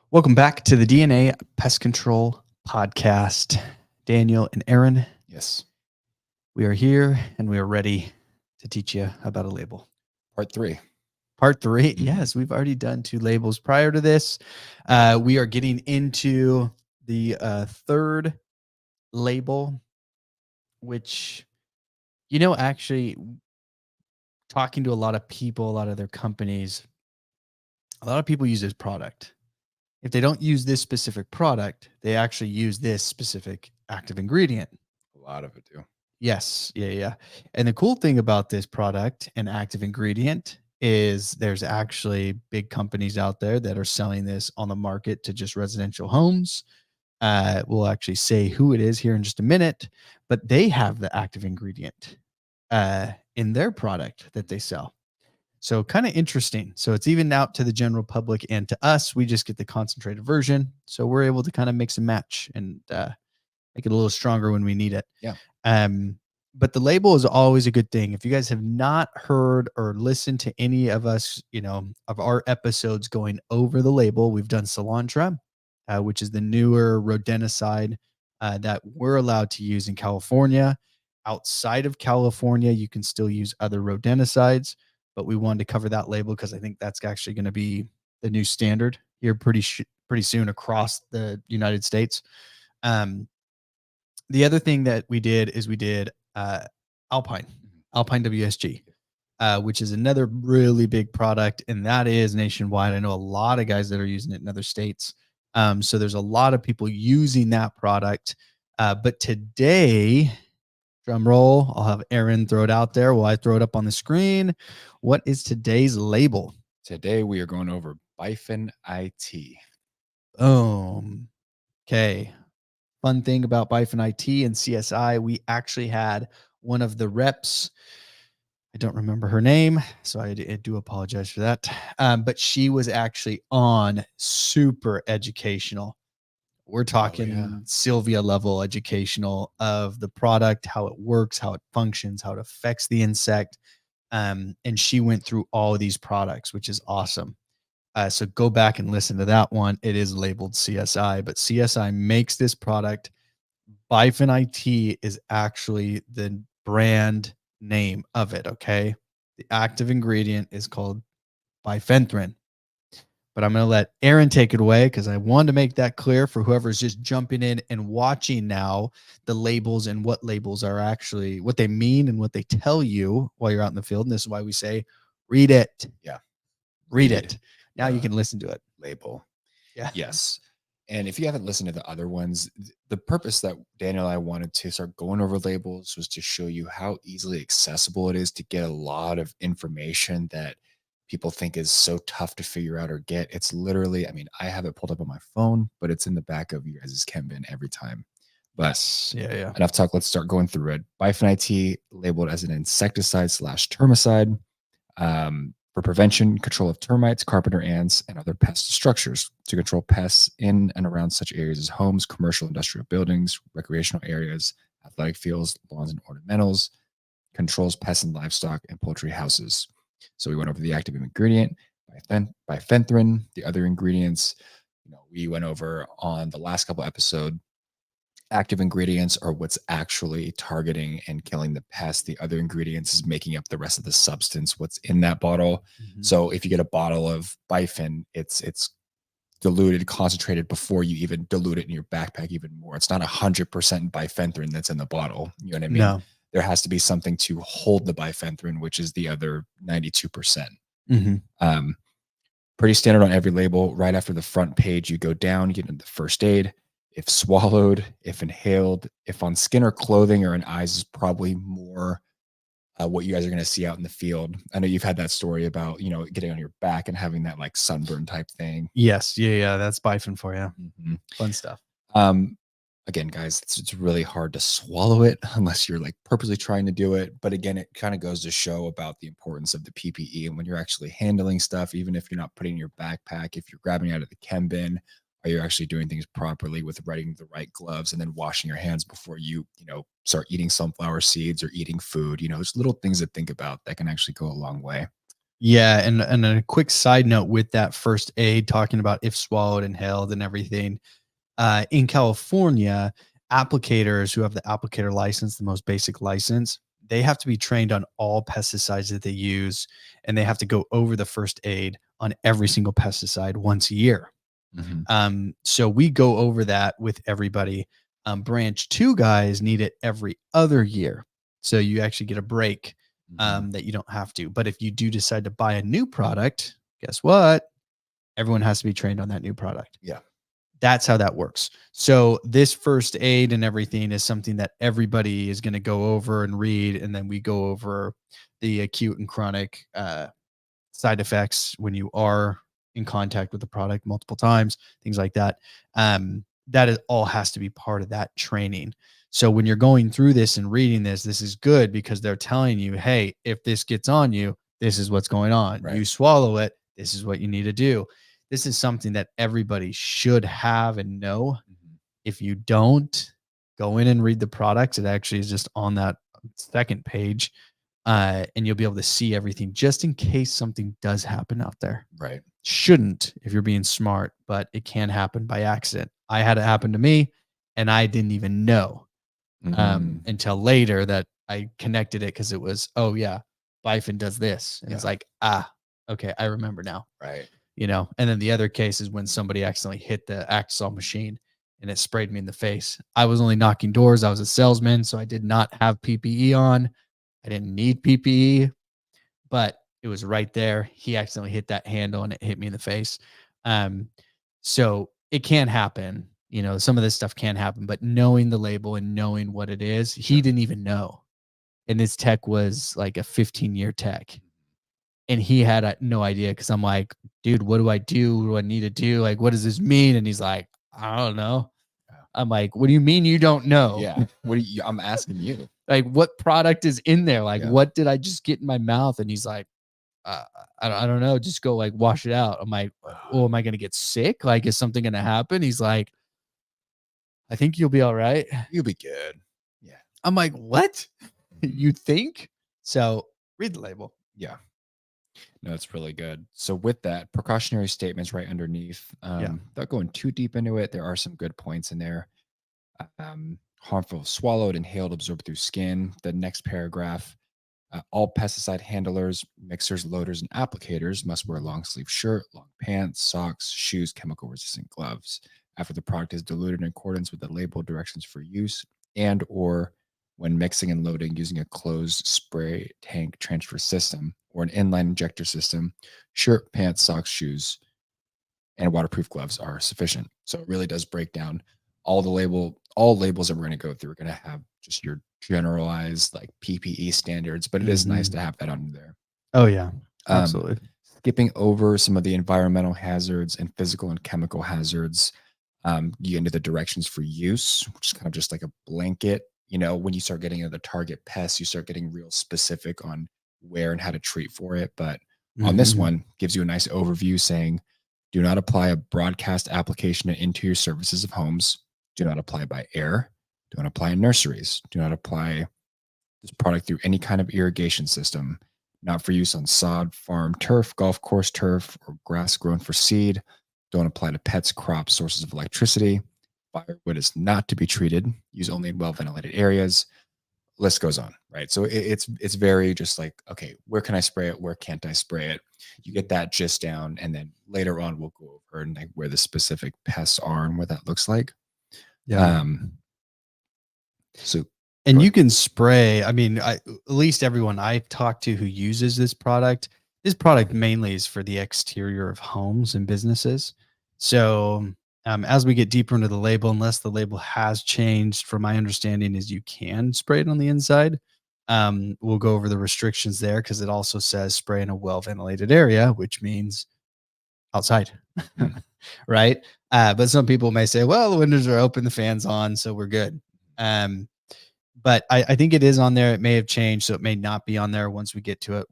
Welcome back to the DNA Pest Control Podcast. Daniel and Aaron, Yes. we are here and we are ready to teach you about a label. Part 3. Part 3. Mhm. Yes, we've already done 2 labels prior to this. We are getting into the third label, which, actually talking to a lot of people, a lot of their companies, a lot of people use this product. If they don't use this specific product, they actually use this specific active ingredient. A lot of it do. Yes. Yeah, yeah. And the cool thing about this product and active ingredient is there's actually big companies out there that are selling this on the market to just residential homes. We'll actually say who it is here in just a minute, but they have the active ingredient in their product that they sell. So kind of interesting. So it's even out to the general public and to us. We just get the concentrated version. So we're able to kind of mix and match and make it a little stronger when we need it. Yeah. Um, but the label is always a good thing. If you guys have not heard or listened to any of us, of our episodes going over the label, we've done cilantro, which is the newer rodenticide that we're allowed to use in California. Outside of California, you can still use other rodenticides, but we wanted to cover that label because I think that's actually going to be the new standard here pretty soon across the United States. Um, the other thing that we did is we did Alpine, Mhm. Alpine WSG, which is another really big product, and that is nationwide. I know a lot of guys that are using it in other states. So there's a lot of people using that product. But today, drum roll, I'll have Aaron throw it out there while I throw it up on the screen. What is today's label? Today we are going over Bifen IT. Boom. Okay. Fun thing about Bifen IT and CSI, we actually had one of the reps. I don't remember her name, so I do apologize for that. But she was actually on super educational. We're talking Sylvia level educational of the product, how it works, how it functions, how it affects the insect. And she went through all of these products, which is awesome. So go back and listen to that one. It is labeled CSI, but CSI makes this product. Bifen IT is actually the brand name of it. Okay. The active ingredient is called bifenthrin. But I'm going to let Aaron take it away because I wanted to make that clear for whoever's just jumping in and watching now the labels and what labels are actually what they mean and what they tell you while you're out in the field. And this is why we say, read it. Yeah. Read it. Now you can listen to it. Label. Yeah. Yes. And if you haven't listened to the other ones, the purpose that Daniel and I wanted to start going over labels was to show you how easily accessible it is to get a lot of information that people think is so tough to figure out or get. It's literally, I mean, I have it pulled up on my phone, but it's in the back of you guys' Kenbin every time. But Yes. Yeah. enough talk. Let's start going through it. Bifen IT labeled as an insecticide slash termicide. For prevention, control of termites, carpenter ants, and other pest structures to control pests in and around such areas as homes, commercial, industrial buildings, recreational areas, athletic fields, lawns, and ornamentals. Controls pests in livestock and poultry houses. So we went over the active ingredient bifenthrin, the other ingredients. We went over on the last couple episodes. Active ingredients are what's actually targeting and killing the pest. The other ingredients is making up the rest of the substance, what's in that bottle. Mm-hmm. So if you get a bottle of Bifen, it's diluted, concentrated before you even dilute it in your backpack even more. It's not 100% bifenthrin that's in the bottle. You know what I mean? No. There has to be something to hold the bifenthrin, which is the other 92%. Mm-hmm. Pretty standard on every label. Right after the front page, you go down, you get into the first aid. If swallowed, if inhaled, if on skin or clothing or in eyes is probably more what you guys are going to see out in the field. I know you've had that story about, getting on your back and having that like sunburn type thing. Yes. Yeah. That's Bifen for you. Mm-hmm. Fun stuff. Again, guys, it's really hard to swallow it unless you're like purposely trying to do it. But again, it kind of goes to show about the importance of the PPE. And when you're actually handling stuff, even if you're not putting in your backpack, if you're grabbing out of the chem bin, are you actually doing things properly with writing the right gloves and then washing your hands before you start eating sunflower seeds or eating food? There's little things to think about that can actually go a long way. Yeah, and a quick side note with that first aid, talking about if swallowed, inhaled, and everything. In California, applicators who have the applicator license, the most basic license, they have to be trained on all pesticides that they use, and they have to go over the first aid on every single pesticide once a year. Mhm. So we go over that with everybody. Branch two guys need it every other year. So you actually get a break Mhm. that you don't have to. But if you do decide to buy a new product, guess what? Everyone has to be trained on that new product. Yeah. That's how that works. So this first aid and everything is something that everybody is going to go over and read, and then we go over the acute and chronic side effects when you are in contact with the product multiple times, things like that. That is all has to be part of that training. So when you're going through this and reading this is good because they're telling you, hey, if this gets on you, this is what's going on. Right. You swallow it, this is what you need to do. This is something that everybody should have and know. Mhm. If you don't, go in and read the products. It actually is just on that second page, and you'll be able to see everything just in case something does happen out there. Right. Shouldn't if you're being smart, but it can happen by accident. I had it happen to me, and I didn't even know Mhm. until later that I connected it because it was, oh yeah, Bifen does this, and it's Yeah. like, okay, I remember now. Right. And then the other case is when somebody accidentally hit the Axel machine and it sprayed me in the face. I was only knocking doors. I was a salesman, so I did not have PPE on. I didn't need PPE, but it was right there. He accidentally hit that handle and it hit me in the face. Um, so it can happen. Some of this stuff can happen, but knowing the label and knowing what it is, he Sure. didn't even know. And this tech was like a 15-year tech. And he had no idea because I'm like, dude, what do I do? What do I need to do? Like, what does this mean? And he's like, I don't know. Yeah. I'm like, what do you mean you don't know? Yeah. What do you, I'm asking you. Like, what product is in there? Like, Yeah. what did I just get in my mouth? And he's like, uh, I don't know. Just go like wash it out. I'm like, oh, am I gonna get sick? Like, is something gonna happen? He's like, I think you'll be all right. You'll be good. Yeah. I'm like, what? Mhm. You think? So read the label. Yeah. No, it's really good. So with that, precautionary statements right underneath. Yeah. Without going too deep into it, there are some good points in there. Harmful if swallowed, inhaled, absorbed through skin. The next paragraph. All pesticide handlers, mixers, loaders, and applicators must wear a long sleeve shirt, long pants, socks, shoes, chemical resistant gloves after the product is diluted in accordance with the label directions for use and or when mixing and loading using a closed spray tank transfer system or an inline injector system, shirt, pants, socks, shoes, and waterproof gloves are sufficient. So it really does break down all labels that we're going to go through are going to have just your generalized like PPE standards, but it is nice to Mhm. have that under there. Oh yeah, Um, absolutely. skipping over some of the environmental hazards and physical and chemical hazards, you get into the directions for use, which is kind of just like a blanket. When you start getting into the target pests, you start getting real specific on where and how to treat for it. But on this Mhm. one, gives you a nice overview saying, do not apply a broadcast application to interior surfaces of homes. Do not apply by air. Do not apply in nurseries. Do not apply this product through any kind of irrigation system, not for use on sod, farm turf, golf course turf, or grass grown for seed. Don't apply to pets, crops, sources of electricity. Firewood is not to be treated. Use only in well ventilated areas. List goes on, right? So it's very just like, okay, where can I spray it? Where can't I spray it? You get that gist down, and then later on we'll go over and like where the specific pests are and what that looks like. Yeah. Um, so go And you ahead. can spray. I mean, at least everyone I've talked to who uses this product mainly is for the exterior of homes and businesses. So, as we get deeper into the label, unless the label has changed, from my understanding, is you can spray it on the inside. We'll go over the restrictions there because it also says spray in a well ventilated area, which means outside, Mhm. right? But some people may say, well, the windows are open, the fans on, so we're good. Um, but I think it is on there. It may have changed, so it may not be on there. Once we get to it,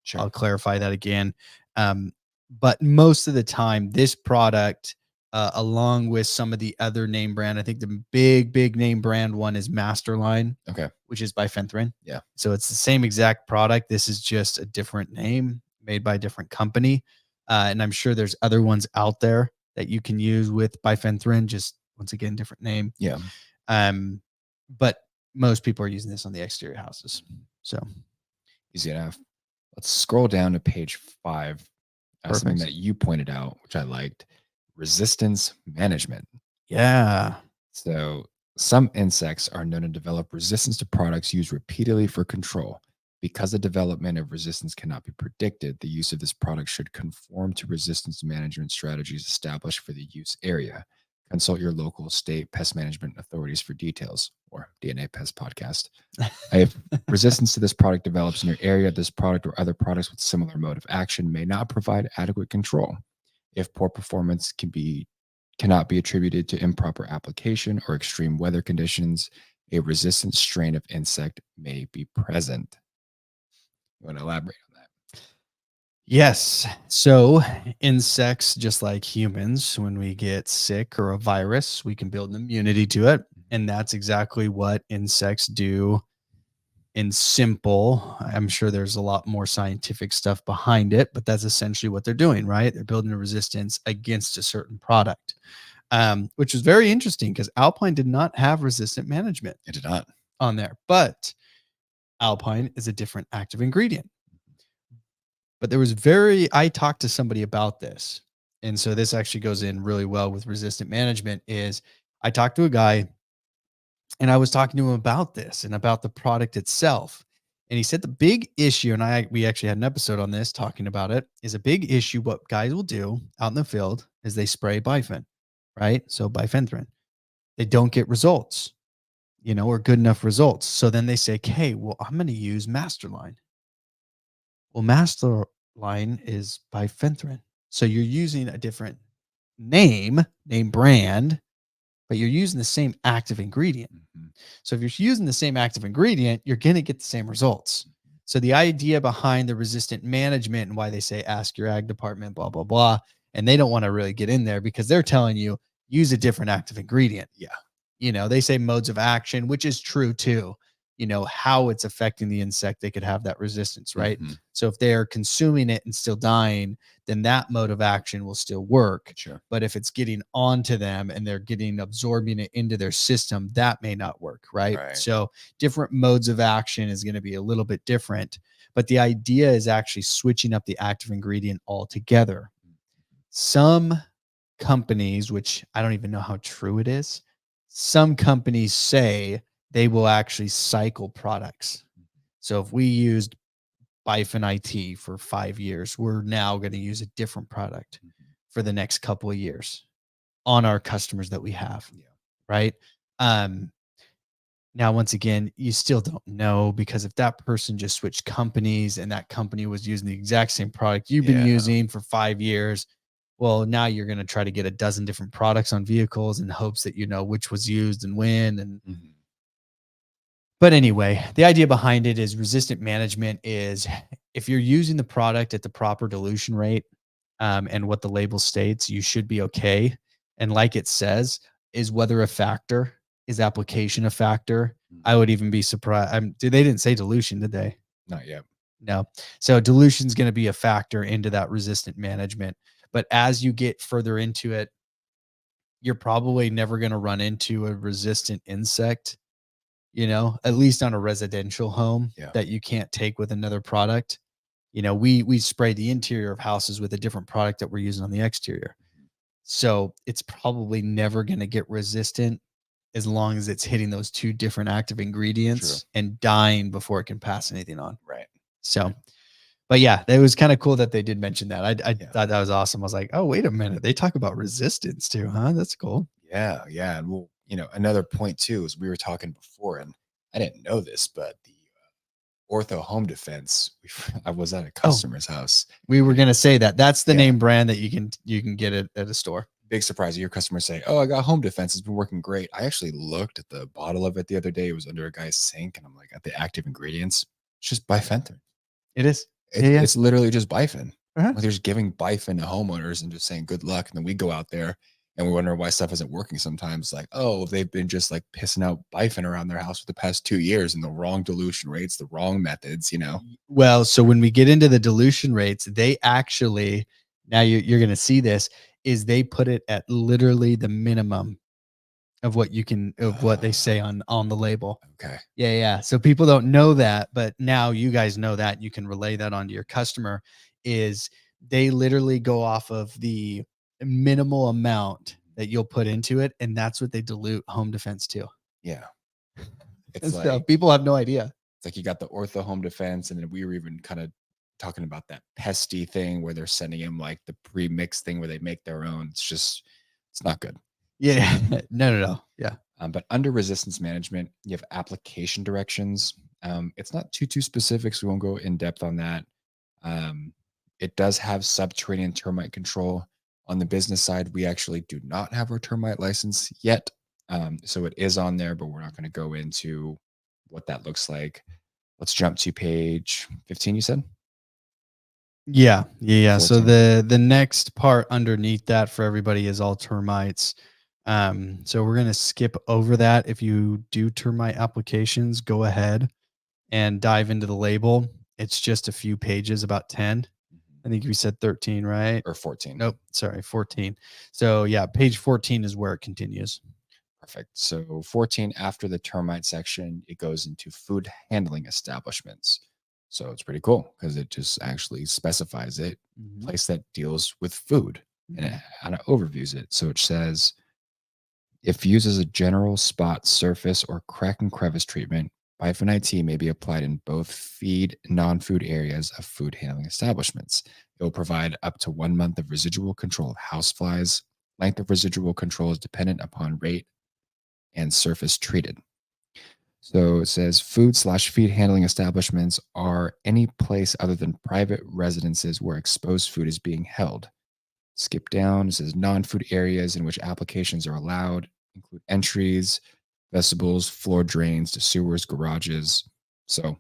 Sure. I'll clarify that again. But most of the time, this product, along with some of the other name brand, I think the big name brand one is Masterline, Okay. which is by Fenthrin. Yeah. So it's the same exact product. This is just a different name. made by a different company. And I'm sure there's other ones out there that you can use with bifenthrin, just once again, different name. Yeah. But most people are using this on the exterior houses. So easy enough. Let's scroll down to page 5. Something perfect. that you pointed out, which I liked, resistance management. Yeah. So some insects are known to develop resistance to products used repeatedly for control. Because the development of resistance cannot be predicted, the use of this product should conform to resistance management strategies established for the use area. Consult your local state pest management authorities for details, or DNA Pest Podcast. If resistance to this product develops in your area, this product or other products with similar mode of action may not provide adequate control. If poor performance cannot be attributed to improper application or extreme weather conditions, a resistant strain of insect may be present. You want to elaborate on that? Yes. So insects, just like humans, when we get sick or a virus, we can build an immunity to it. And that's exactly what insects do in simple. I'm sure there's a lot more scientific stuff behind it, but that's essentially what they're doing, right? They're building a resistance against a certain product, which is very interesting because Alpine did not have resistant management. It did not on there, but Alpine is a different active ingredient. But I talked to somebody about this. And so this actually goes in really well with resistant management is I talked to a guy and I was talking to him about this and about the product itself. And he said the big issue, and we actually had an episode on this talking about it, is a big issue. What guys will do out in the field is they spray Bifen, right? So bifenthrin. They don't get results, or good enough results. So then they say, okay, well, I'm going to use Masterline. Well, Masterline is bifenthrin. So you're using a different name brand, but you're using the same active ingredient. So if you're using the same active ingredient, you're going to get the same results. So the idea behind the resistant management and why they say ask your ag department, blah, blah, blah, and they don't want to really get in there because they're telling you use a different active ingredient. Yeah. They say modes of action, which is true too. How it's affecting the insect, they could have that resistance, right? Mm-hmm. So if they're consuming it and still dying, then that mode of action will still work. Sure. But if it's getting onto them and they're absorbing it into their system, that may not work, right? So different modes of action is going to be a little bit different. But the idea is actually switching up the active ingredient altogether. Some companies, which I don't even know how true it is, some companies say they will actually cycle products. So if we used Bifen IT for 5 years, we're now going to use a different product for the next couple of years on our customers that we have. Yeah. Right. Now, once again, you still don't know because if that person just switched companies and that company was using the exact same product you've been using for 5 years, well, now you're going to try to get a dozen different products on vehicles in hopes that you know which was used and when. And but anyway, the idea behind it is resistant management is if you're using the product at the proper dilution rate and what the label states, you should be okay. And like it says, is weather a factor? Is application a factor? I would even be surprised. They didn't say dilution, did they? Not yet. No. So dilution is going to be a factor into that resistant management. But as you get further into it, you're probably never going to run into a resistant insect, at least on a residential home that you can't take with another product. We spray the interior of houses with a different product that we're using on the exterior. So it's probably never going to get resistant as long as it's hitting those two different active ingredients and dying before it can pass anything on. Right. So, but yeah, it was kind of cool that they did mention that. I thought that was awesome. I was like, oh, wait a minute. They talk about resistance too, huh? That's cool. Yeah. Yeah. And well, another point too, is we were talking before, and I didn't know this, but the Ortho Home Defense, I was at a customer's house. We were going to say that's the name brand that you can get it at a store. Big surprise. Your customers say, oh, I got Home Defense. It's been working great. I actually looked at the bottle of it the other day. It was under a guy's sink. And I'm like, at the active ingredients, it's just bifenthrin. It is. It's literally just Bifen. Like they're just giving Bifen to homeowners and just saying good luck. And then we go out there And we wonder why stuff isn't working sometimes. Like, oh, they've been just like pissing out Bifen around their house for the past 2 years and the wrong dilution rates, the wrong methods, you know? Well, so when we get into the dilution rates, they actually, now you're going to see this, is they put it at literally the minimum of what you can, of what they say on the label. Okay. Yeah, yeah. So people don't know that, but now you guys know that. You can relay that onto your customer. Is they literally go off of the minimal amount that you'll put into it, and that's what they dilute home defense to. Yeah. It's And so like people have no idea. it's like you got the ortho home defense, and then we were even kind of talking about that pesty thing where they're sending him like the pre-mixed thing where they make their own. It's just it's not good. Yeah. No, no, no. Yeah. But under resistance management, you have application directions. It's not too specific, so we won't go in depth on that. Um, it does have subterranean termite control. On the business side, we actually do not have our termite license yet. So it is on there, but we're not going to go into what that looks like. Let's jump to page 15, you said? Yeah. Yeah. Yeah. So 14. the next part underneath that for everybody is all termites. So we're gonna skip over that. If you do termite applications, go ahead and dive into the label. It's just a few pages, about 10. I think we said 13, right? Or 14. Nope, sorry, 14. So yeah, page 14 is where it continues. Perfect. So 14, after the termite section, it goes into food handling establishments. So it's pretty cool because it just actually specifies it, Mhm. place that deals with food, and it kind of overviews it. So it says, if used as a general spot, surface, or crack and crevice treatment, Bifen IT may be applied in both feed and non-food areas of food handling establishments. It will provide up to 1 month of residual control of houseflies. Length of residual control is dependent upon rate and surface treated. So it says food/feed handling establishments are any place other than private residences where exposed food is being held. Skip down, it says non-food areas in which applications are allowed include entries, vestibules, floor drains to sewers, garages. So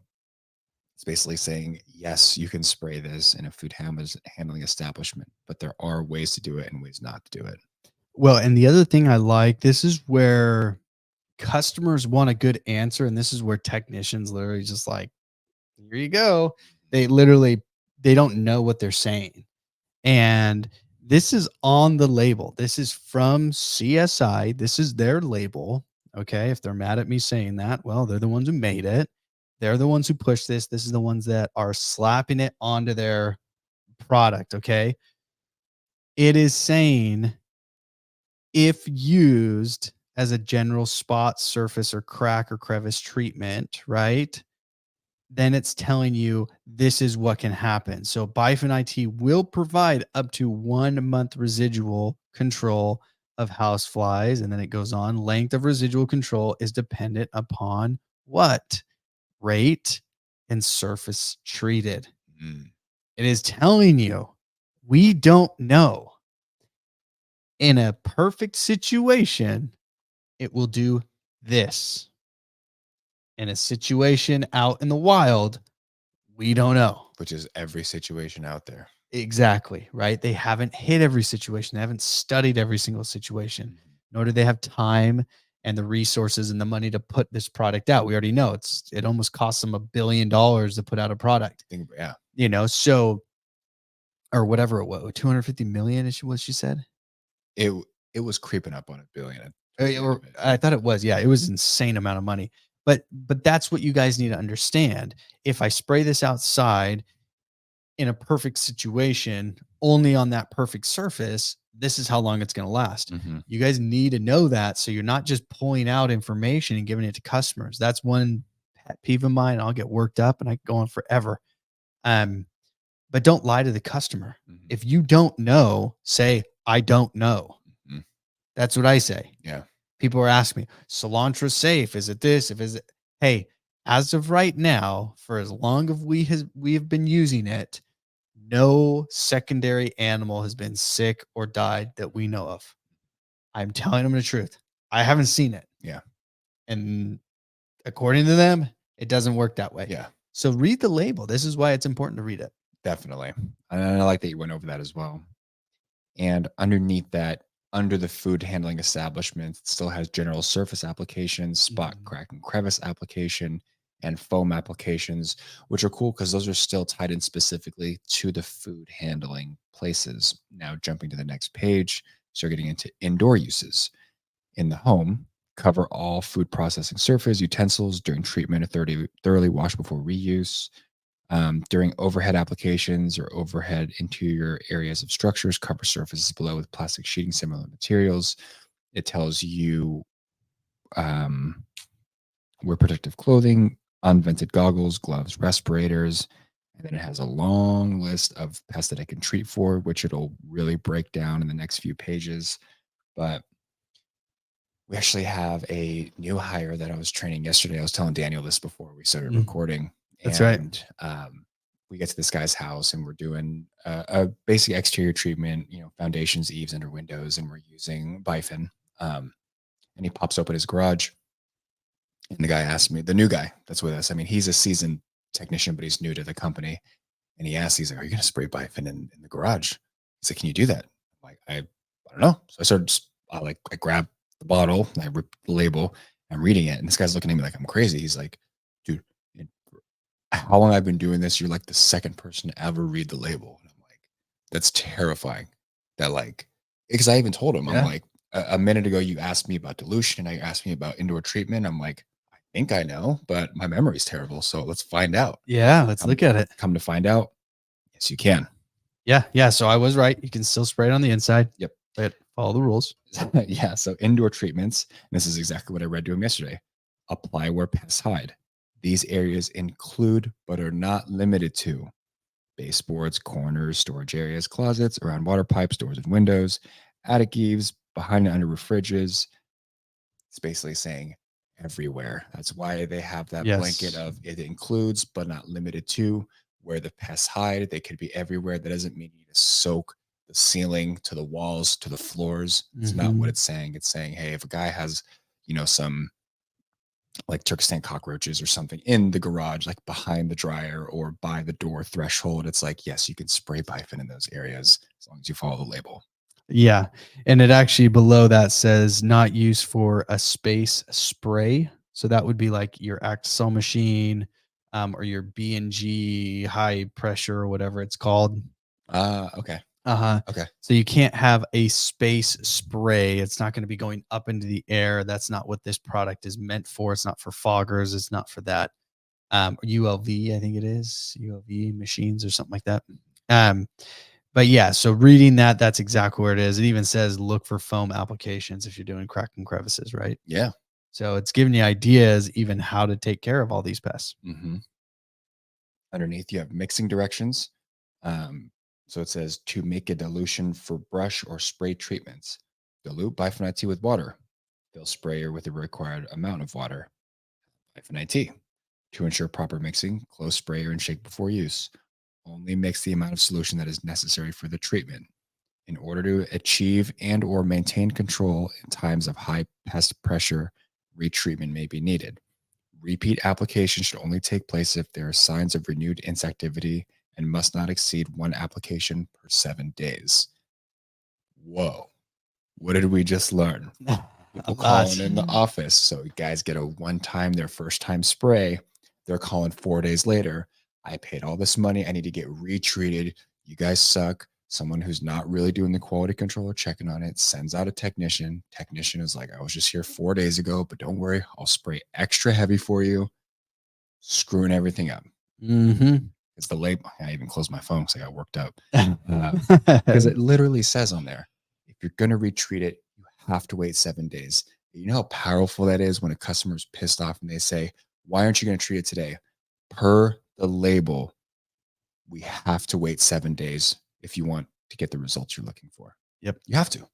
it's basically saying, yes, you can spray this in a food handling establishment, but there are ways to do it and ways not to do it. Well, and the other thing I like, this is where customers want a good answer, and this is where technicians literally just like, here you go. They literally they don't know what they're saying. And this is on the label. This is from CSI. This is their label. Okay. If they're mad at me saying that, well, they're the ones who made it. They're the ones who pushed this. This is the ones that are slapping it onto their product. Okay. It is saying if used as a general spot, surface, or crack or crevice treatment, right? Then it's telling you this is what can happen. So Bifen IT will provide up to 1 month residual control of house flies. And then it goes on. Length of residual control is dependent upon what? Rate and surface treated. Mm. It is telling you we don't know. In a perfect situation, it will do this. In a situation out in the wild, we don't know. Which is every situation out there. Exactly, right? They haven't hit every situation. They haven't studied every single situation, nor do they have time and the resources and the money to put this product out. We already know it almost costs them $1 billion to put out a product, Yeah. so or whatever it was, 250 million is what she said. It it was creeping up on a billion. Or I thought it was, yeah, it was insane amount of money. But that's what you guys need to understand. If I spray this outside in a perfect situation, only on that perfect surface, this is how long it's going to last. Mhm. You guys need to know that so you're not just pulling out information and giving it to customers. That's one pet peeve of mine. I'll get worked up and I go on forever. Um, but don't lie to the customer. Mhm. If you don't know, say, I don't know. Mhm. That's what I say. Yeah. People are asking me, cilantro safe? Is it this? If is it? Hey, as of right now, for as long as we have been using it, no secondary animal has been sick or died that we know of. I'm telling them the truth. I haven't seen it. Yeah. And according to them, it doesn't work that way. Yeah. So read the label. This is why it's important to read it. Definitely. And I like that you went over that as well. And underneath that, under the food handling establishment. It still has general surface applications, spot, Mhm. crack, and crevice application, and foam applications, which are cool because those are still tied in specifically to the food handling places. Now, jumping to the next page, so you're getting into indoor uses. In the home, cover all food processing surface utensils during treatment, thoroughly wash before reuse. During overhead applications or overhead interior areas of structures, cover surfaces below with plastic sheeting, similar materials. It tells you um, wear protective clothing, unvented goggles, gloves, respirators. And then it has a long list of pests that I can treat for, which it'll really break down in the next few pages. But we actually have a new hire that I was training yesterday. I was telling Daniel this before we started Mhm. recording, That's right. and we get to this guy's house, and we're doing a basic exterior treatment, foundations, eaves, under windows, and we're using Bifen. And he pops open his garage, and the guy asked me, the new guy that's with us. I mean, he's a seasoned technician, but he's new to the company. And he asked, he's like, "Are you going to spray Bifen in the garage?" He's like, "Can you do that?" I'm like, I don't know. So I started, I grab the bottle, and I rip the label, I'm reading it. And this guy's looking at me like I'm crazy. He's like, "Dude, how long I've been doing this? You're like the second person to ever read the label." And I'm like, that's terrifying. That like, because I even told him, I'm Yeah. like, a minute ago, you asked me about dilution. Now you asked me about indoor treatment. I'm like, I think I know, but my memory's terrible. So let's find out. Yeah. Let's Come, look at it. come to find out, yes, you can. Yeah. Yeah. So I was right. You can still spray it on the inside, Yep. but follow the rules. Yeah. So indoor treatments, and this is exactly what I read to him yesterday. Apply where pests hide. These areas include, but are not limited to, baseboards, corners, storage areas, closets, around water pipes, doors and windows, attic eaves, behind and under fridges. It's basically saying everywhere. That's why they have that blanket Yes. of it includes, but not limited to, where the pests hide. They could be everywhere. That doesn't mean you need to soak the ceiling to the walls to the floors. It's not what Hmm. it's saying. It's saying, hey, if a guy has, some like Turkestan cockroaches or something in the garage, like behind the dryer or by the door threshold, it's like, yes, you can spray Bifen in those areas as long as you follow the label. Yeah. And it actually below that says not used for a space spray. So that would be like your Axel machine, or your B&G high pressure or whatever it's called. Okay. Uh-huh. Okay. So you can't have a space spray. It's not going to be going up into the air. That's not what this product is meant for. It's not for foggers. It's not for that. ULV, I think it is. ULV machines or something like that. Um, but yeah, so reading that, that's exactly where it is. It even says look for foam applications if you're doing crack and crevices, right? Yeah. So it's giving you ideas even how to take care of all these pests. Hmm. Underneath, you have mixing directions. Um, so it says to make a dilution for brush or spray treatments, dilute biphenyl T with water. Fill sprayer with the required amount of water. Biphenyl T. To ensure proper mixing, close sprayer and shake before use. Only mix the amount of solution that is necessary for the treatment. In order to achieve and or maintain control in times of high pest pressure, retreatment may be needed. Repeat application should only take place if there are signs of renewed insectivity and must not exceed one application per 7 days. Whoa. What did we just learn? A People calling lot. in the office. So guys get a one time, their first time spray. They're calling 4 days later. I paid all this money. I need to get retreated. You guys suck. Someone who's not really doing the quality control or checking on it sends out a technician. Technician is like, I was just here 4 days ago, but don't worry. I'll spray extra heavy for you, screwing everything up. Hmm. It's the label. I even closed my phone because I got worked up. Because it literally says on there, if you're going to retreat it, you have to wait 7 days. You know how powerful that is when a customer's pissed off and they say, why aren't you going to treat it today? Per the label, we have to wait 7 days if you want to get the results you're looking for. Yep. You have to.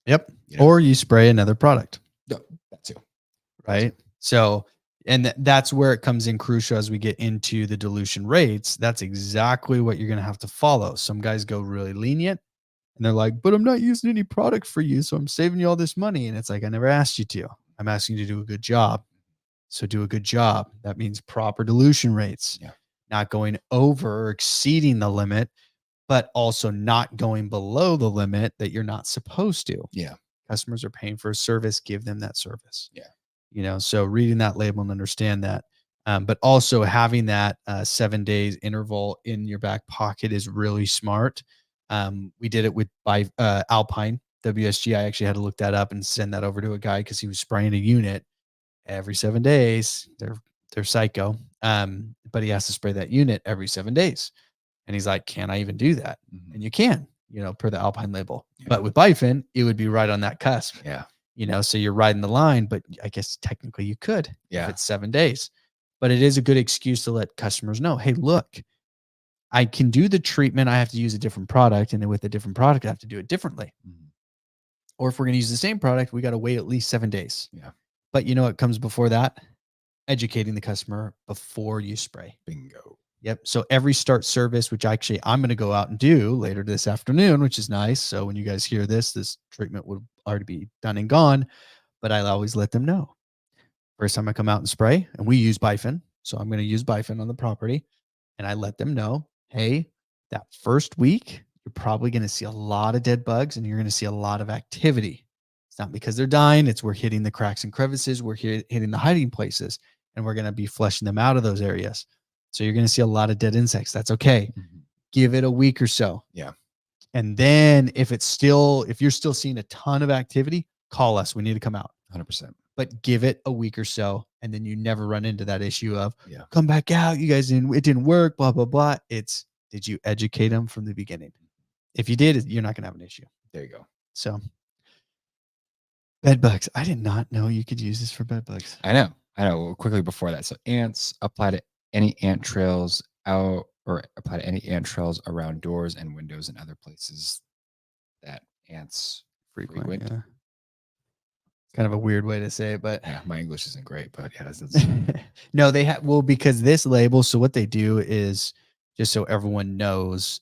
Yep. You know? Or you spray another product, No, that too. right? So, and that's where it comes in crucial as we get into the dilution rates. That's exactly what you're going to have to follow. Some guys go really lenient and they're like, but I'm not using any product for you. So I'm saving you all this money. And it's like, I never asked you to. I'm asking you to do a good job. So do a good job. That means proper dilution rates, Yeah. not going over or exceeding the limit. but also not going below the limit that you're not supposed to. Yeah. Customers are paying for a service, give them that service. Yeah. So reading that label and understand that. But also having that 7 days interval in your back pocket is really smart. We did it with Alpine WSG. I actually had to look that up and send that over to a guy because he was spraying a unit every 7 days. They're psycho. But he has to spray that unit every 7 days. And he's like, can I even do that? And you can, per the Alpine label. Yeah. But with Bifen, it would be right on that cusp. Yeah. So you're riding the line, but I guess technically you could if Yeah. it's 7 days. But it is a good excuse to let customers know, hey, look, I can do the treatment. I have to use a different product. And then with a different product, I have to do it differently. Or if we're going to use the same product, we got to wait at least 7 days. Yeah. But you know what comes before that? Educating the customer before you spray. Bingo. Yep. So every start service, which actually I'm going to go out and do later this afternoon, which is nice. So when you guys hear this treatment would already be done and gone, but I always let them know. First time I come out and spray, and we use Bifen. So I'm going to use Bifen on the property. And I let them know, hey, that first week, you're probably going to see a lot of dead bugs and you're going to see a lot of activity. It's not because they're dying. It's we're hitting the cracks and crevices. We're hitting the hiding places, and we're going to be flushing them out of those areas. So you're going to see a lot of dead insects. That's okay. Give it a week or so. Yeah. And then if you're still seeing a ton of activity, call us. We need to come out. 100%. But give it a week or so. And then you never run into that issue of come back out. You guys it didn't work, blah, blah, blah. Did you educate them from the beginning? If you did, you're not going to have an issue. There you go. So bed bugs. I did not know you could use this for bed bugs. I know. Well, quickly before that. So ants, apply to any ant trails out or apply to any ant trails around doors and windows and other places that ants frequent. Yeah. Kind of a weird way to say it, but yeah, my English isn't great, but yeah, that's no, they have, because this label, so what they do is, just so everyone knows,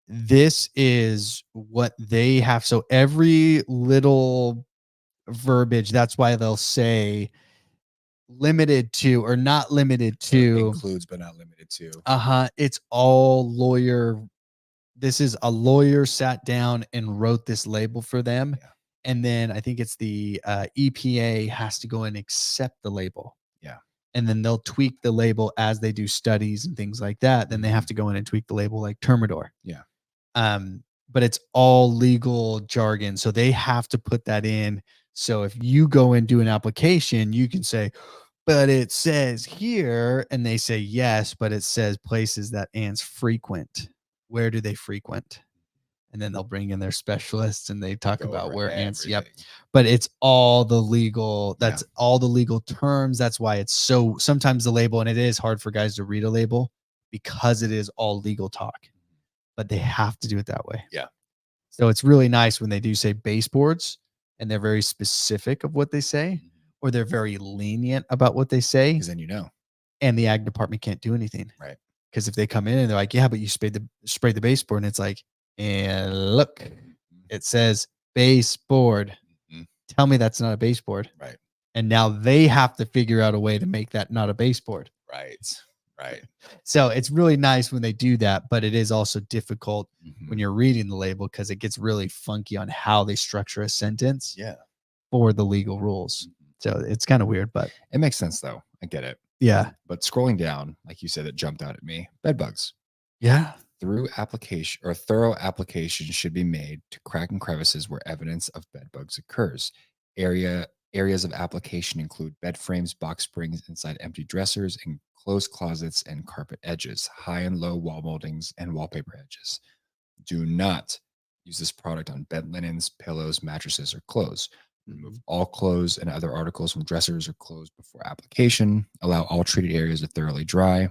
this is what they have. So every little verbiage, that's why they'll say limited to or not limited to, includes but not limited to. It's all lawyer. This is a lawyer sat down and wrote this label for them. Yeah. And then I think it's the EPA has to go and accept the label. Yeah. And then they'll tweak the label as they do studies and things like that. Then they have to go in and tweak the label like Termidor. Yeah. But it's all legal jargon. So they have to put that in. So if you go and do an application, you can say, but it says here, and they say yes, but it says places that ants frequent. Where do they frequent? And then they'll bring in their specialists and they talk about where ants. Yep. But it's all the legal. That's all the legal terms. That's why it's so sometimes the label, and it is hard for guys to read a label because it is all legal talk, but they have to do it that way. Yeah. So it's really nice when they do say baseboards and they're very specific of what they say, or they're very lenient about what they say. Because then and the ag department can't do anything. Right. Because if they come in and they're like, yeah, but you sprayed the baseboard, and it's like, and look, it says baseboard. Tell me that's not a baseboard. Right. And now they have to figure out a way to make that not a baseboard. Right. So it's really nice when they do that, but it is also difficult when you're reading the label because it gets really funky on how they structure a sentence. Yeah. For the legal rules. So it's kind of weird, but it makes sense though. I get it. Yeah. But scrolling down, like you said, it jumped out at me. Bed bugs. Yeah. Thorough application should be made to crack and crevices where evidence of bed bugs occurs. Areas of application include bed frames, box springs inside empty dressers, and closed closets and carpet edges, high and low wall moldings, and wallpaper edges. Do not use this product on bed linens, pillows, mattresses, or clothes. Remove all clothes and other articles from dressers or clothes before application. Allow all treated areas to thoroughly dry.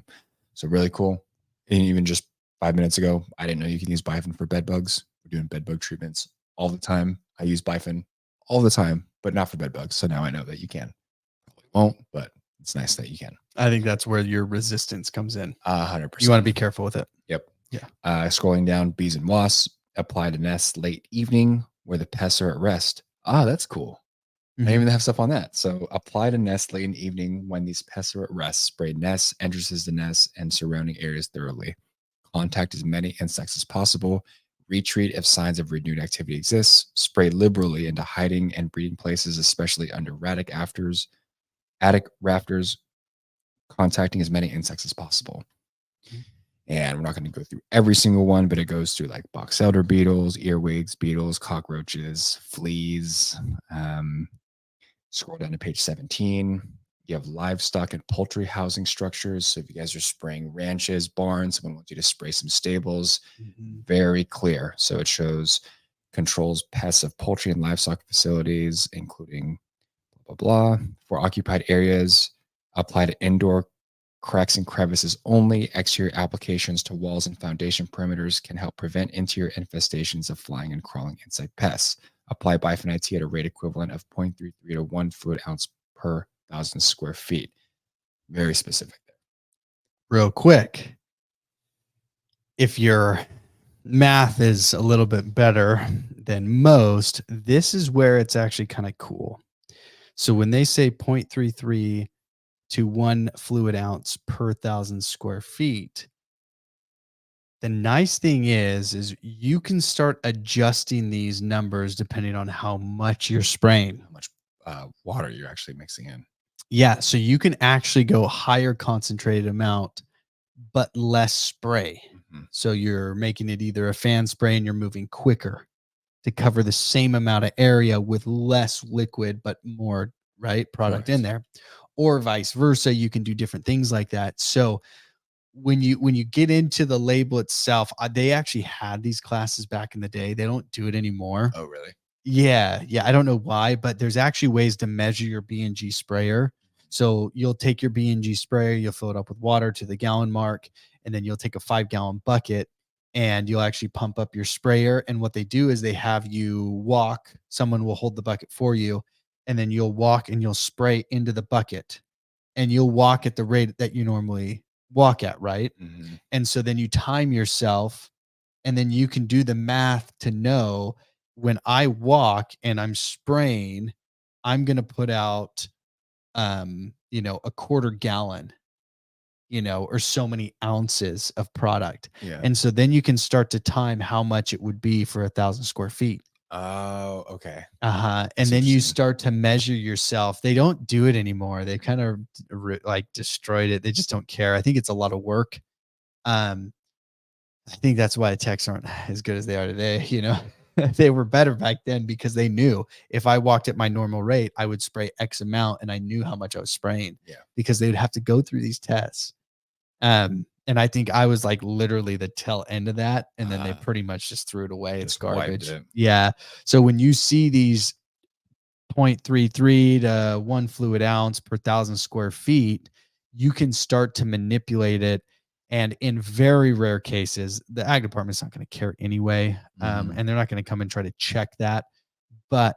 So really cool. And even just 5 minutes ago, I didn't know you can use Bifen for bed bugs. We're doing bed bug treatments all the time. I use Bifen all the time, but not for bed bugs. So now I know that you can. Probably won't, but it's nice that you can. I think that's where your resistance comes in. 100%. You want to be careful with it. Yep. Yeah. Scrolling down, bees and wasps. Apply to nests late evening where the pests are at rest. That's cool. I even have stuff on that. So apply to nests late in the evening when these pests are at rest. Spray nests, entrances to nests, and surrounding areas thoroughly. Contact as many insects as possible. Retreat if signs of renewed activity exist. Spray liberally into hiding and breeding places, especially under attic rafters, contacting as many insects as possible. And we're not going to go through every single one, but it goes through like box elder beetles, earwigs, beetles, cockroaches, fleas. Scroll down to page 17. You have livestock and poultry housing structures. So if you guys are spraying ranches, barns, someone wants you to spray some stables, very clear. So it shows controls pests of poultry and livestock facilities, including blah, blah, blah. For occupied areas, apply to indoor cracks and crevices only. Exterior applications to walls and foundation perimeters can help prevent interior infestations of flying and crawling insect pests. Apply Bifen IT at a rate equivalent of 0.33 to 1 fluid ounce per 1,000 square feet. Very specific there. Real quick, if your math is a little bit better than most, this is where it's actually kind of cool. So when they say 0.33 to 1 fluid ounce per 1,000 square feet, the nice thing is you can start adjusting these numbers depending on how much you're spraying. How much water you're actually mixing in. Yeah, so you can actually go higher concentrated amount, but less spray. So you're making it either a fan spray and you're moving quicker to cover the same amount of area with less liquid, but more product in there, or vice versa. You can do different things like that. So when you get into the label itself, they actually had these classes back in the day. They don't do it anymore. Oh, really? Yeah. I don't know why, but there's actually ways to measure your B&G sprayer. So you'll take your B&G sprayer, you'll fill it up with water to the gallon mark, and then you'll take a 5-gallon bucket and you'll actually pump up your sprayer. And what they do is they have you walk, someone will hold the bucket for you, and then you'll walk and you'll spray into the bucket, and you'll walk at the rate that you normally walk at, right? And so then you time yourself, and then you can do the math to know when I walk and I'm spraying, I'm going to put out, a quarter gallon, or so many ounces of product. Yeah. And so then you can start to time how much it would be for 1,000 square feet. Oh, okay. And then you start to measure yourself. They don't do it anymore. They kind of like destroyed it. They just don't care. I think it's a lot of work. I think that's why the techs aren't as good as they are today. They were better back then because they knew if I walked at my normal rate, I would spray X amount, and I knew how much I was spraying. Yeah. Because they'd have to go through these tests. And I think I was like literally the tail end of that. And then they pretty much just threw it away. It's garbage. Yeah. So when you see these 0.33 to 1 fluid ounce per 1,000 square feet, you can start to manipulate it. And in very rare cases, the ag department's not going to care anyway. And they're not going to come and try to check that. But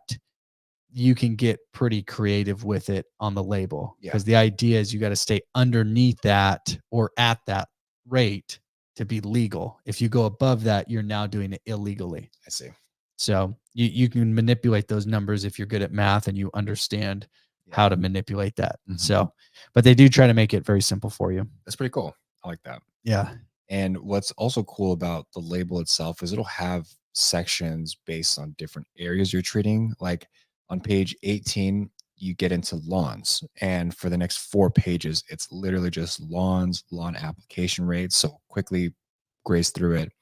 you can get pretty creative with it on the label, because the idea is you got to stay underneath that or at that rate to be legal. If you go above that, you're now doing it illegally. I see. So you can manipulate those numbers if you're good at math and you understand how to manipulate that. So, but they do try to make it very simple for you. That's pretty cool. I like that. Yeah. And what's also cool about the label itself is it'll have sections based on different areas you're treating. Like on page 18, you get into lawns. And for the next 4 pages, it's literally just lawns, lawn application rates. So quickly graze through it.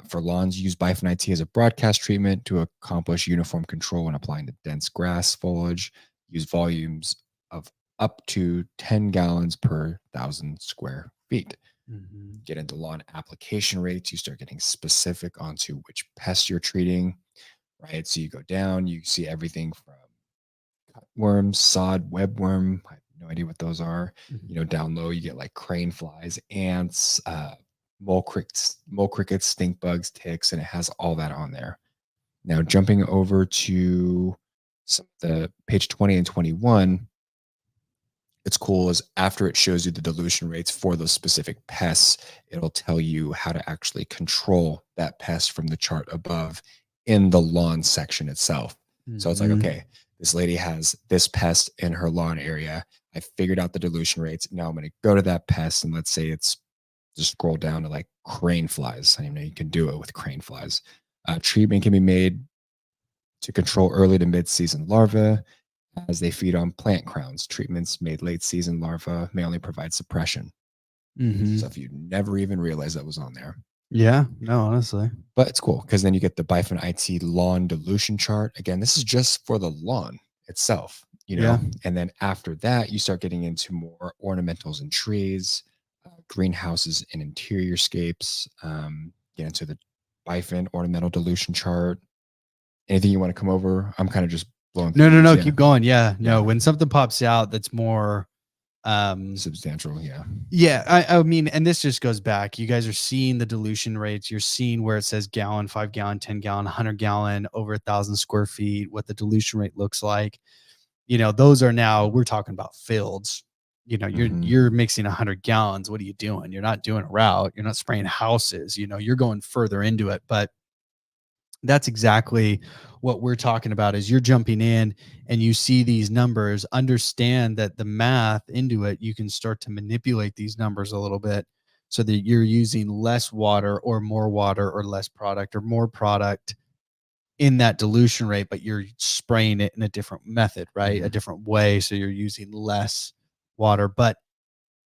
For lawns, use Bifen IT as a broadcast treatment to accomplish uniform control when applying to dense grass foliage. Use volumes of up to 10 gallons per 1,000 square feet. Get into lawn application rates. You start getting specific onto which pests you're treating, right? So you go down, you see everything from cutworms, sod, webworm. I have no idea what those are. Down low, you get like crane flies, ants, mole crickets, stink bugs, ticks, and it has all that on there. Now, jumping over to the page 20 and 21, it's cool is after it shows you the dilution rates for those specific pests, it'll tell you how to actually control that pest from the chart above in the lawn section itself. So it's like, okay, this lady has this pest in her lawn area. I figured out the dilution rates. Now I'm going to go to that pest, and let's say it's just scroll down to like crane flies. I didn't know you can do it with crane flies. Treatment can be made to control early to mid-season larvae as they feed on plant crowns. Treatments made late-season larvae may only provide suppression. Mm-hmm. Stuff you never even realized that was on there. Yeah. No, honestly. But it's cool because then you get the Bifen IT lawn dilution chart. Again, this is just for the lawn itself, Yeah. and then after that, you start getting into more ornamentals and trees, greenhouses and interior scapes. Get into the Bifen ornamental dilution chart. Anything you want to come over? I'm kind of just blowing No, through no, these. no. Yeah. Keep going. Yeah. Yeah. No. When something pops out that's more, Substantial. Yeah. yeah, I mean, and this just goes back. You guys are seeing the dilution rates. You're seeing where it says gallon, 5 gallon, 10 gallon, 100 gallon, over 1,000 square feet, what the dilution rate looks like. Those are now, we're talking about fields. You're Mhm. you're mixing 100 gallons. What are you doing? You're not doing a route. You're not spraying houses. You're going further into it. But that's exactly what we're talking about. Is you're jumping in and you see these numbers, understand that the math into it, you can start to manipulate these numbers a little bit so that you're using less water or less product or more product in that dilution rate, but you're spraying it in a different method, right? A Mhm. different way. So you're using less water, but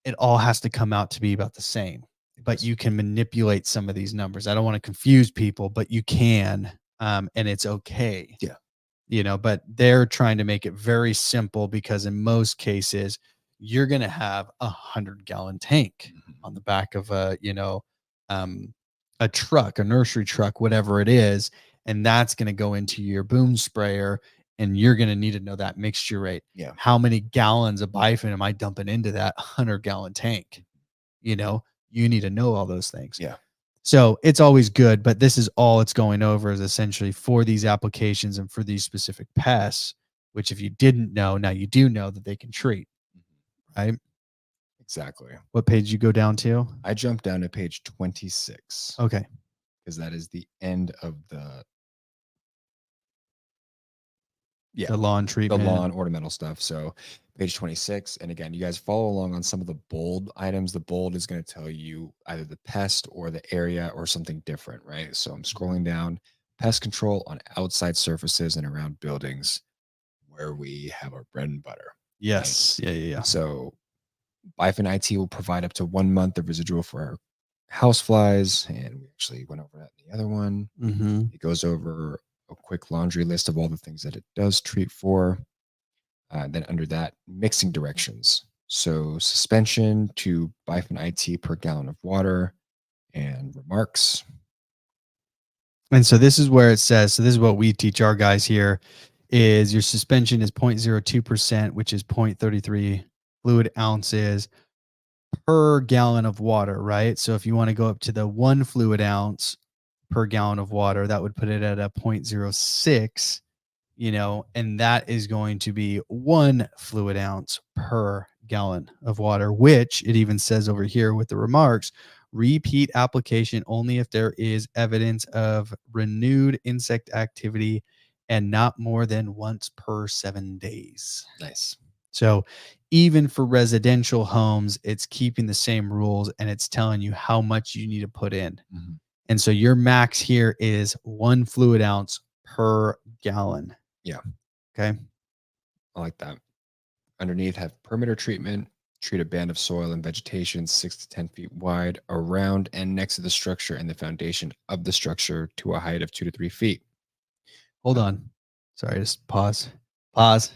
it all has to come out to be about the same. It But does. you can manipulate some of these numbers. I don't want to confuse people, but you can, and it's okay. Yeah. But they're trying to make it very simple because in most cases, you're going to have 100 gallon tank Mhm. on the back of a truck, a nursery truck, whatever it is. And that's going to go into your boom sprayer and you're going to need to know that mixture rate. Yeah. How many gallons of Bifen am I dumping into that 100 gallon tank? You know, you need to know all those things. Yeah. So it's always good, but this is all it's going over is essentially for these applications and for these specific pests, which if you didn't know, now you do know that they can treat, Mhm. right? Exactly. What page you go down to? I jumped down to page 26 Okay. because that is the end of The lawn the treatment. lawn ornamental stuff. So page 26. And again, you guys follow along on some of the bold items. The bold is going to tell you either the pest or the area or something different, right? So I'm scrolling down pest control on outside surfaces and around buildings where we have our bread and butter. Right? Yes. Yeah. Yeah. Yeah. So Bifen IT will provide up to 1 month of residual for our house flies. And we actually went over that in the other one. Mm-hmm. It goes over a quick laundry list of all the things that it does treat for. Then under that, mixing directions. So suspension to Bifen IT per gallon of water and remarks. And so this is where it says, so this is what we teach our guys here is your suspension is 0.02%, which is 0.33 fluid ounces per gallon of water, right? So if you want to go up to the 1 fluid ounce per gallon of water, that would put it at a 0.06, and that is going to be 1 fluid ounce per gallon of water, which it even says over here with the remarks, repeat application only if there is evidence of renewed insect activity and not more than once per 7 days. Nice. So even for residential homes, it's keeping the same rules and it's telling you how much you need to put in. Mhm. And so your max here is 1 fluid ounce per gallon. Yeah, Okay. I like that. Underneath, have perimeter treatment. Treat a band of soil and vegetation 6 to 10 feet wide around and next to the structure and the foundation of the structure to a height of 2 to 3 feet. Hold on. Sorry, just pause. Pause.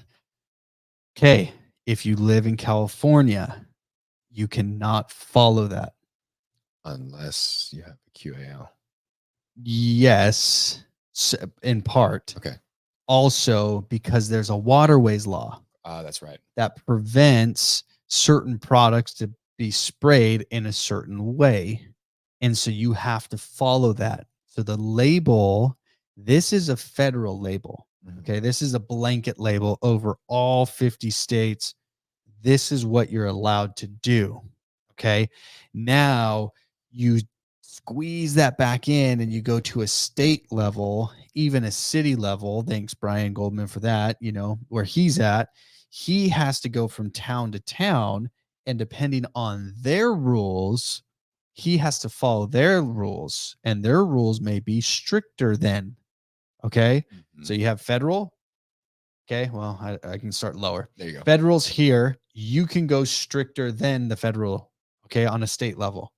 Okay. If you live in California, you cannot follow that. Unless you have a QAL. Yes, in part. Okay. Also, because there's a waterways law That's right. that prevents certain products to be sprayed in a certain way. And so you have to follow that. So the label, this is a federal label. Mhm. Okay. This is a blanket label over all 50 states. This is what you're allowed to do. Okay. Now you squeeze that back in and you go to a state level, even a city level. Thanks, Brian Goldman, for that. Where he's at, he has to go from town to town. And depending on their rules, he has to follow their rules, and their rules may be stricter than. Okay. So you have federal. Okay. Well, I can start lower. There you go. Federal's here. You can go stricter than the federal. Okay. On a state level.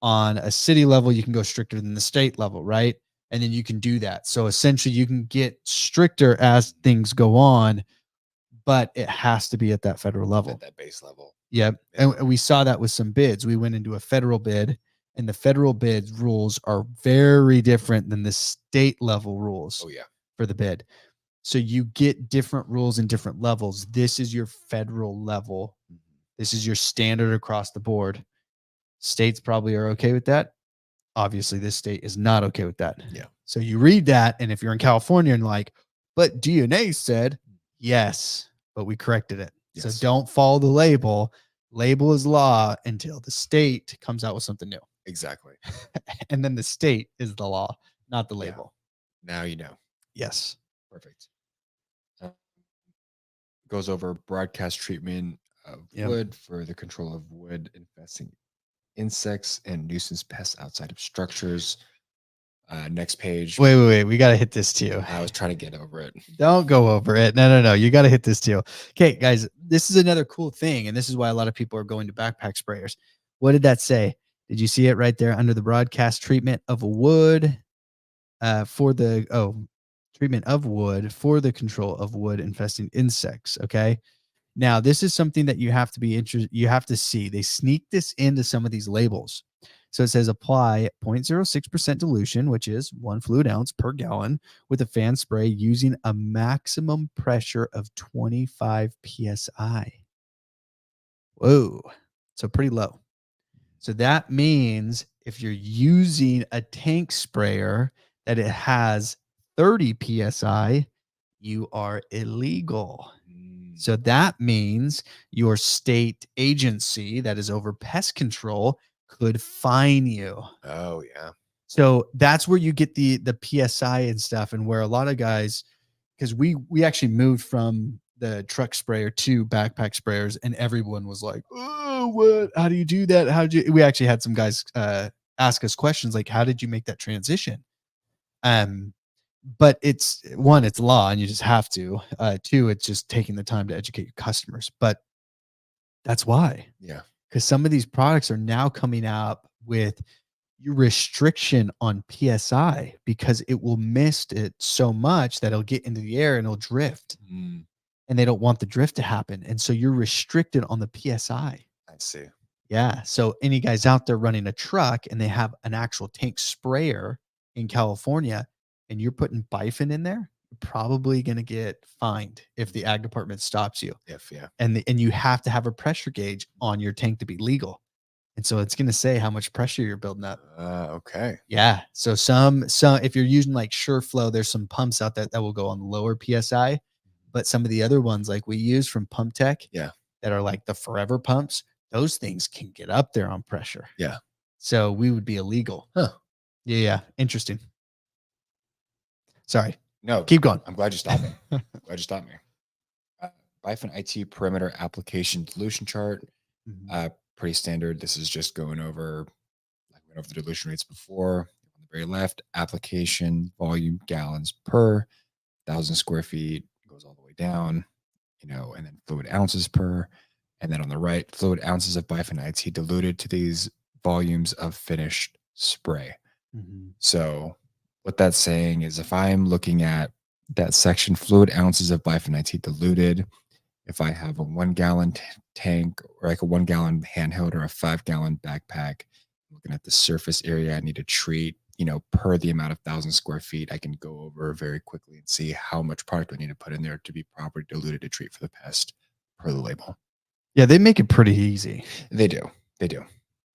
On a city level, you can go stricter than the state level, right? And then you can do that. So essentially, you can get stricter as things go on, but it has to be at that federal level. At that base level. Yep. And we saw that with some bids. We went into a federal bid, and the federal bid rules are very different than the state level rules Oh, yeah. for the bid. So you get different rules in different levels. This is your federal level. This is your standard across the board. States probably are okay with that. Obviously, this state is not okay with that. Yeah. So you read that, and if you're in California and like, but DNA said yes, but we corrected it. Yes. So don't follow the label. Label is law until the state comes out with something new. Exactly. And then the state is the law, not the label. Now you know. Yes. Perfect. Goes over broadcast treatment of Yep. wood for the control of wood infesting insects and nuisance pests outside of structures. Next page. Wait. We got to hit this too. I was trying to get over it. Don't go over it. No. You got to hit this too. Okay, guys, this is another cool thing. And this is why a lot of people are going to backpack sprayers. What did that say? Did you see it right there under the broadcast treatment of wood for the treatment of wood for the control of wood infesting insects? Okay. Now, this is something that you have to be interested. You have to see. They sneak this into some of these labels. So it says apply 0.06% dilution, which is 1 fluid ounce per gallon, with a fan spray using a maximum pressure of 25 psi. Whoa. So pretty low. So that means if you're using a tank sprayer that it has 30 psi, you are illegal. So that means your state agency that is over pest control could fine you. Oh, yeah. So that's where you get the PSI and stuff, and where a lot of guys, because we actually moved from the truck sprayer to backpack sprayers, and everyone was like, "Oh, what? How do you do that? How did you?" We actually had some guys ask us questions like, "How did you make that transition?" But it's one, it's law, and you just have to. Two, it's just taking the time to educate your customers. But that's why. Yeah. Because some of these products are now coming out with your restriction on PSI because it will mist it so much that it'll get into the air and it'll drift. And they don't want the drift to happen. And so you're restricted on the PSI. I see. Yeah. So any guys out there running a truck and they have an actual tank sprayer in California and you're putting Bifen in there, you're probably going to get fined if the ag department stops you. Yeah. And you have to have a pressure gauge on your tank to be legal. And so it's going to say how much pressure you're building up. Okay. Yeah. So some if you're using like SureFlow, there's some pumps out there that will go on lower PSI, but some of the other ones like we use from Pump Tech, that are like the forever pumps, those things can get up there on pressure. Yeah. So we would be illegal. Huh. Yeah. Interesting. Sorry. No, keep going. I'm glad you stopped me. Glad you stopped me. Bifen IT perimeter application dilution chart. Pretty standard. This is just going over, like we went over the dilution rates before. On the very left, application volume gallons per 1,000 square feet goes all the way down, and then fluid ounces per. And then on the right, fluid ounces of Bifen IT diluted to these volumes of finished spray. So what that's saying is if I'm looking at that section, fluid ounces of Bifen IT diluted, if I have a 1 gallon tank or like a 1 gallon handheld or a 5 gallon backpack, looking at the surface area I need to treat, per the amount of 1,000 square feet, I can go over very quickly and see how much product I need to put in there to be properly diluted to treat for the pest per the label. Yeah, they make it pretty easy. They do.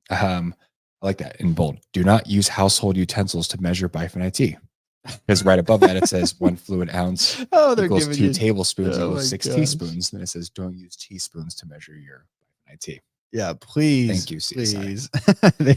I like that in bold. Do not use household utensils to measure Bifen IT. Because right above that, it says 1 fluid ounce equals 2 tablespoons equals 6 teaspoons. Then it says don't use teaspoons to measure your Bifen IT. Yeah, please. Thank you, CSI. Please.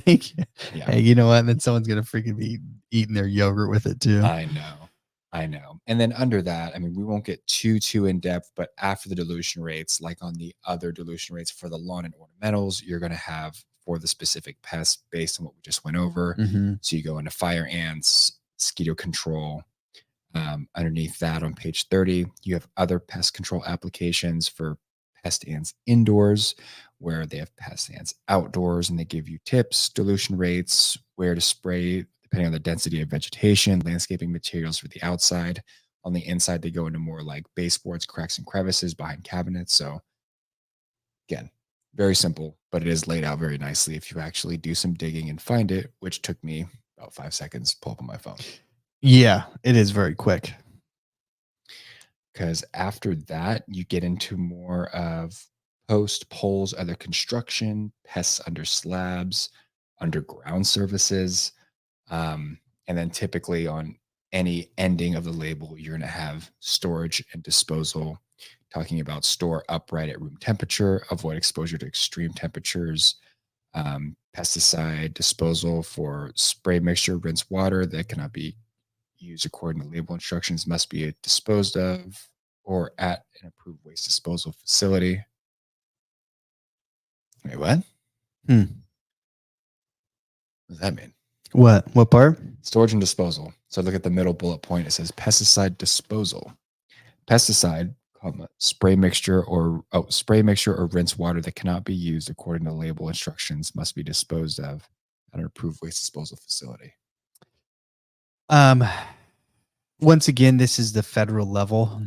Thank you. Yeah. Hey, you know what? And then someone's going to freaking be eating their yogurt with it too. I know. And then under that, I mean, we won't get too in depth, but after the dilution rates, like on the other dilution rates for the lawn and ornamentals, you're going to have for the specific pest based on what we just went over. Mm-hmm. So you go into fire ants, mosquito control. Underneath that on page 30, you have other pest control applications for pest ants indoors, where they have pest ants outdoors, and they give you tips, dilution rates, where to spray, depending on the density of vegetation, landscaping materials for the outside. On the inside, they go into more like baseboards, cracks, and crevices behind cabinets. So, again, very simple, but it is laid out very nicely if you actually do some digging and find it, which took me about 5 seconds to pull up on my phone. Yeah, it is very quick. Because after that, you get into more of post, poles, other construction, pests under slabs, underground services. And then typically on any ending of the label, you're going to have storage and disposal, talking about store upright at room temperature, avoid exposure to extreme temperatures, pesticide disposal for spray mixture, rinse water that cannot be used according to label instructions, must be disposed of or at an approved waste disposal facility. Wait, what? Hmm. What does that mean? What part? Storage and disposal. So look at the middle bullet point. It says pesticide disposal. Pesticide, spray mixture or rinse water that cannot be used according to label instructions must be disposed of at an approved waste disposal facility. Um, once again, this is the federal level.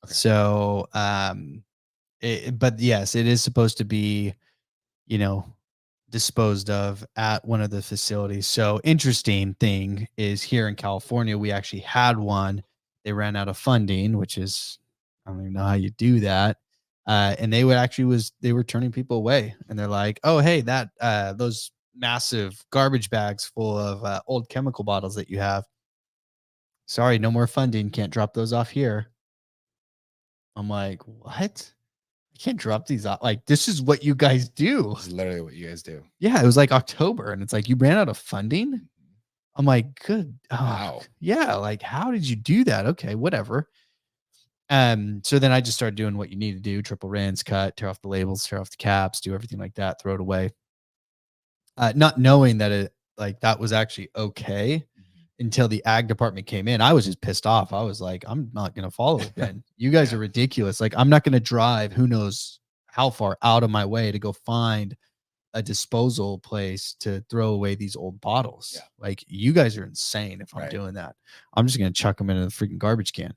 Okay. So, but yes, it is supposed to be, disposed of at one of the facilities. So interesting thing is here in California, we actually had one. They ran out of funding, which is, I don't even know how you do that. And they were turning people away, and they're like, oh, hey, those massive garbage bags full of old chemical bottles that you have. Sorry, no more funding. Can't drop those off here. I'm like, what? I can't drop these off. Like, this is what you guys do. This is literally what you guys do. Yeah, it was like October, and it's like you ran out of funding. I'm like, good. Wow. Yeah, like how did you do that? Okay, whatever. So then I just started doing what you need to do: triple rinse, cut, tear off the labels, tear off the caps, do everything like that, throw it away. Not knowing that that was actually okay until the ag department came in. I was just pissed off. I was like, I'm not gonna follow it, Ben. You guys are ridiculous. Like, I'm not gonna drive who knows how far out of my way to go find a disposal place to throw away these old bottles. Yeah. Like, you guys are insane if I'm doing that. I'm just gonna chuck them into the freaking garbage can.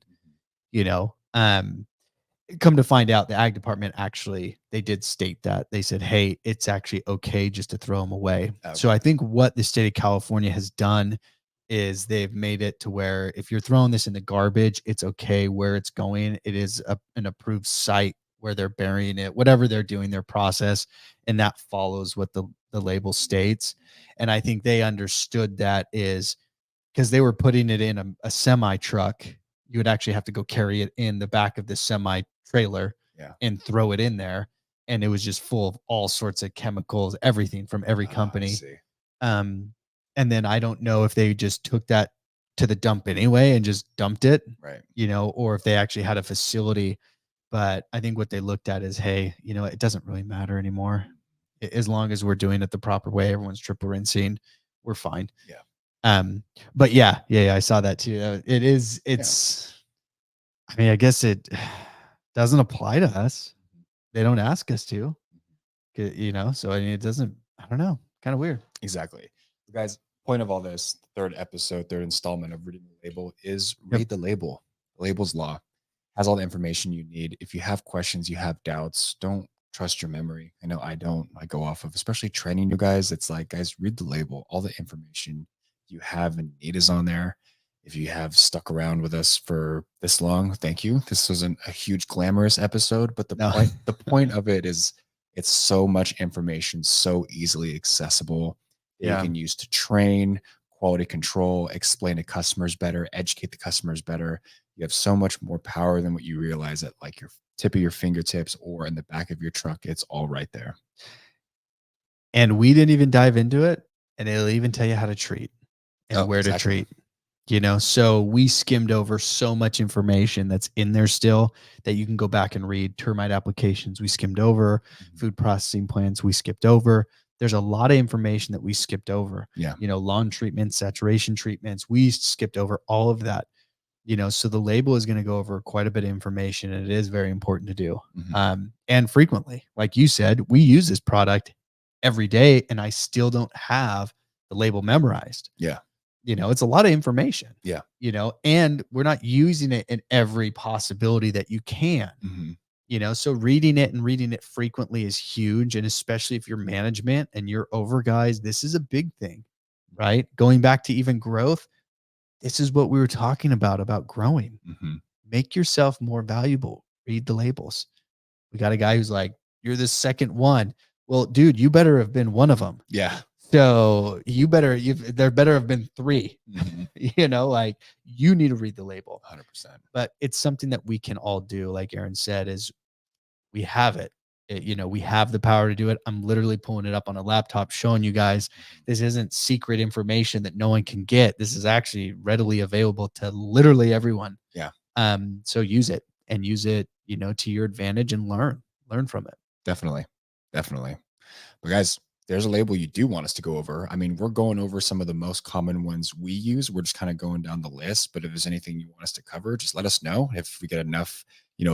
Come to find out, the ag department actually, they did state that. They said, hey, it's actually okay just to throw them away. Okay. So I think what the state of California has done is they've made it to where if you're throwing this in the garbage, it's okay where it's going. It is an approved site where they're burying it, whatever they're doing, their process, and that follows what the label states. And I think they understood that is because they were putting it in a semi truck. You would actually have to go carry it in the back of the semi trailer and throw it in there. And it was just full of all sorts of chemicals, everything from every company. And then I don't know if they just took that to the dump anyway and just dumped it, right? Or if they actually had a facility. But I think what they looked at is, hey, it doesn't really matter anymore. As long as we're doing it the proper way, everyone's triple rinsing, we're fine. Yeah. But yeah, I saw that too. I mean, I guess it doesn't apply to us. They don't ask us to, so I mean, it doesn't, I don't know, kind of weird. Exactly. Guys, point of all this, third installment of Reading the Label is read the label. The label's law has all the information you need. If you have questions, you have doubts, don't trust your memory. I know I don't. I go off of, especially training you guys. It's like, guys, read the label. All the information you have and need is on there. If you have stuck around with us for this long, thank you. This wasn't a huge glamorous episode, but the point of it is it's so much information, so easily accessible that you can use to train, quality control, explain to customers better, educate the customers better. You have so much more power than what you realize at like your tip of your fingertips or in the back of your truck. It's all right there. And we didn't even dive into it. And it'll even tell you how to treat and where to treat. So we skimmed over so much information that's in there still that you can go back and read. Termite applications we skimmed over, food processing plants we skipped over. there's a lot of information that we skipped over. Yeah. Lawn treatments, saturation treatments, we skipped over all of that. So the label is going to go over quite a bit of information, and it is very important to do. And frequently, like you said, we use this product every day, and I still don't have the label memorized. Yeah. It's a lot of information. Yeah. And we're not using it in every possibility that you can. So reading it frequently is huge. And especially if you're management and you're over guys, this is a big thing, right? Going back to even growth, this is what we were talking about growing. Make yourself more valuable. Read the labels. We got a guy who's like, you're the second one. Well, dude, you better have been one of them. Yeah. So there better have been 3. Like you need to read the label. 100%. But it's something that we can all do. Like Aaron said, is we have it. We have the power to do it. I'm literally pulling it up on a laptop, showing you guys this isn't secret information that no one can get. This is actually readily available to literally everyone. Yeah. So use it to your advantage and learn from it. Definitely. But guys, there's a label you do want us to go over. I mean, we're going over some of the most common ones we use. We're just kind of going down the list. But if there's anything you want us to cover, just let us know. If we get enough,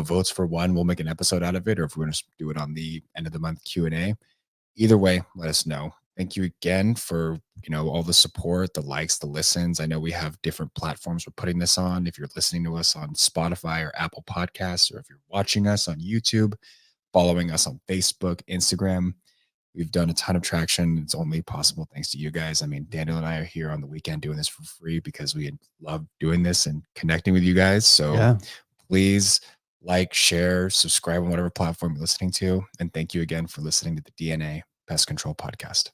votes for one, we'll make an episode out of it. Or if we're going to do it on the end of the month Q&A. Either way, let us know. Thank you again for, all the support, the likes, the listens. I know we have different platforms we're putting this on. If you're listening to us on Spotify or Apple Podcasts, or if you're watching us on YouTube, following us on Facebook, Instagram, we've done a ton of traction. It's only possible thanks to you guys. I mean, Daniel and I are here on the weekend doing this for free because we love doing this and connecting with you guys. So please like, share, subscribe on whatever platform you're listening to. And thank you again for listening to the DNA Pest Control Podcast.